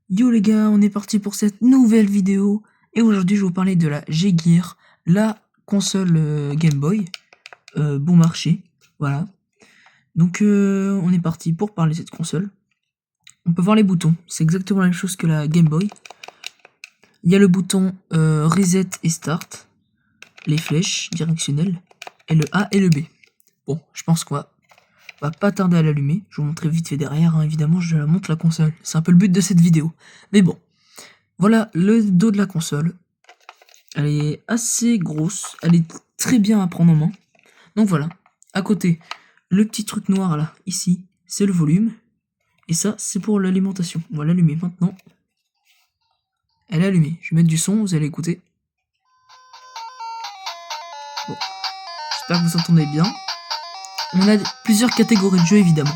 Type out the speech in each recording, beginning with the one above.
Yo les gars, on est parti pour cette nouvelle vidéo et aujourd'hui je vais vous parler de la G-Gear, la console Game Boy, bon marché, voilà. Donc on est parti pour parler de cette console. On peut voir les boutons, c'est exactement la même chose que la Game Boy. Il y a le bouton Reset et Start, les flèches directionnelles, et le A et le B. Bon, je pense qu'on va pas tarder à l'allumer. Je vous montrerai vite fait derrière, hein. Évidemment je la montre la console, c'est un peu le but de cette vidéo. Mais bon. Voilà le dos de la console. Elle est assez grosse. Elle est très bien à prendre en main. Donc voilà. À côté, le petit truc noir là, ici, c'est le volume. Et ça, c'est pour l'alimentation. On va l'allumer maintenant. Elle est allumée. Je vais mettre du son, vous allez écouter. Bon. J'espère que vous entendez bien. On a plusieurs catégories de jeux évidemment.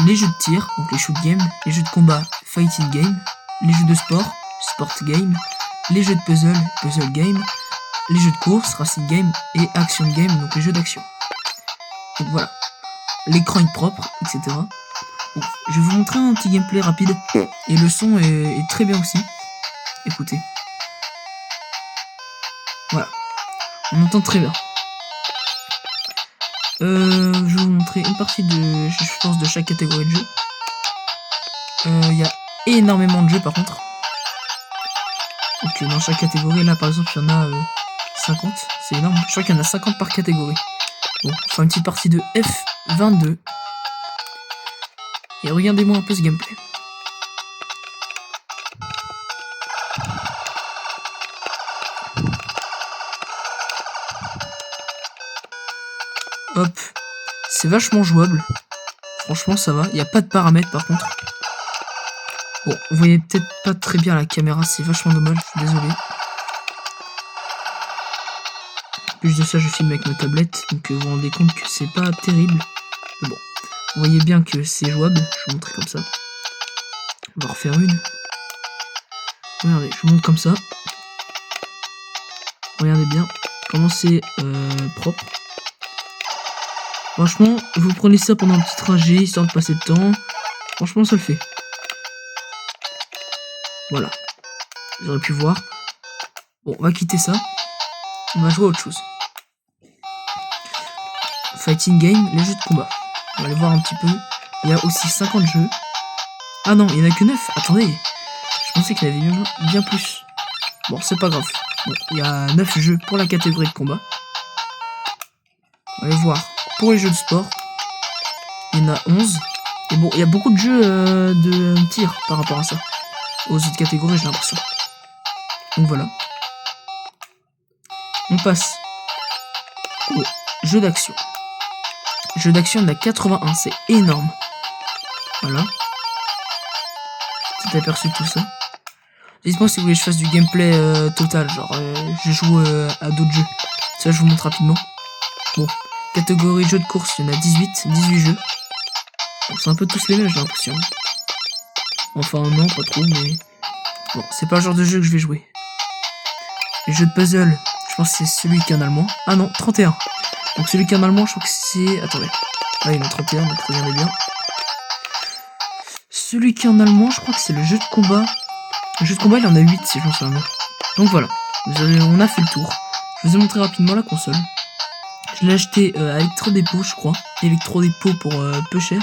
Les jeux de tir, donc les shoot games. Les jeux de combat, fighting game. Les jeux de sport, sport game. Les jeux de puzzle, puzzle game, les jeux de course, racing game et action game, donc les jeux d'action. Donc voilà, l'écran est propre, etc. Bon, je vais vous montrer un petit gameplay rapide et le son est très bien aussi. Écoutez. Voilà, on entend très bien. Je vais vous montrer une partie de, je pense, de chaque catégorie de jeu. Il y a énormément de jeux par contre. Donc dans chaque catégorie, là par exemple, il y en a 50, c'est énorme. Je crois qu'il y en a 50 par catégorie. Bon, on fera une petite partie de F22. Et regardez-moi un peu ce gameplay. Hop, c'est vachement jouable. Franchement, ça va. Il n'y a pas de paramètres par contre. Bon, vous voyez peut-être pas très bien la caméra, c'est vachement dommage, je suis désolé. En plus de ça, je filme avec ma tablette, donc vous vous rendez compte que c'est pas terrible. Mais bon, vous voyez bien que c'est jouable, je vais vous montrer comme ça. On va refaire une. Regardez, je vous montre comme ça. Regardez bien comment c'est propre. Franchement, vous prenez ça pendant un petit trajet, histoire de passer le temps. Franchement, ça le fait. Voilà. Vous aurez pu voir. Bon, on va quitter ça. On va jouer à autre chose. Fighting game, les jeux de combat. On va aller voir un petit peu. Il y a aussi 50 jeux. Ah non, il n'y en a que 9. Attendez. Je pensais qu'il y en avait bien plus. Bon, c'est pas grave. Bon, il y a 9 jeux pour la catégorie de combat. On va aller voir. Pour les jeux de sport, il y en a 11. Et bon, il y a beaucoup de jeux de tir par rapport à ça. Aux autres catégories, j'ai l'impression. Donc voilà. On passe au jeu d'action. Jeu d'action, il y en a 81, c'est énorme. Voilà. Petit aperçu de tout ça. Dites-moi si vous voulez que je fasse du gameplay total, genre je joue à d'autres jeux. Ça, je vous montre rapidement. Bon, catégorie jeux de course, il y en a 18 jeux. Bon, c'est un peu tous les mêmes, j'ai l'impression. Enfin, non, pas trop, mais... Bon, c'est pas le genre de jeu que je vais jouer. Les jeux de puzzle, je pense que c'est celui qui en a le moins. Ah non, 31. Donc celui qui en a le moins, je crois que c'est... Attendez. Ah, il y en a 31, donc regardez bien. Celui qui en a le moins, je crois que c'est le jeu de combat. Le jeu de combat, il en a 8, si je m'en souviens bien. Donc voilà, on a fait le tour. Je vous ai montré rapidement la console. Je l'ai acheté à Electrodépôt, je crois. Electrodépôt pour peu cher.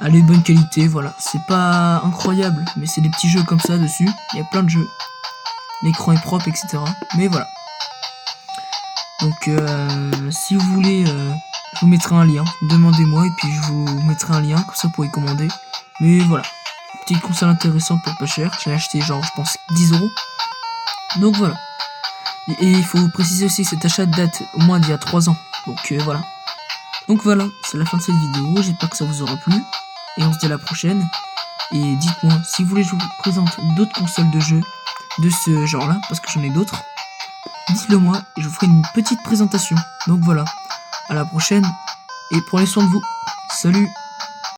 Elle est de bonne qualité, voilà. C'est pas incroyable, mais c'est des petits jeux comme ça dessus. Il y a plein de jeux. L'écran est propre, etc. Mais voilà. Donc, si vous voulez, je vous mettrai un lien. Demandez-moi et puis je vous mettrai un lien, comme ça vous pourrez commander. Mais voilà. Petite console intéressante pour pas cher. J'ai acheté genre, je pense, 10 €. Donc voilà. Et il faut préciser aussi que cet achat date au moins d'il y a 3 ans. Donc voilà. Donc voilà, c'est la fin de cette vidéo. J'espère que ça vous aura plu. Et on se dit à la prochaine. Et dites-moi si vous voulez que je vous présente d'autres consoles de jeux de ce genre là, parce que j'en ai d'autres. Dites-le moi et je vous ferai une petite présentation. Donc voilà, à la prochaine et prenez soin de vous. Salut!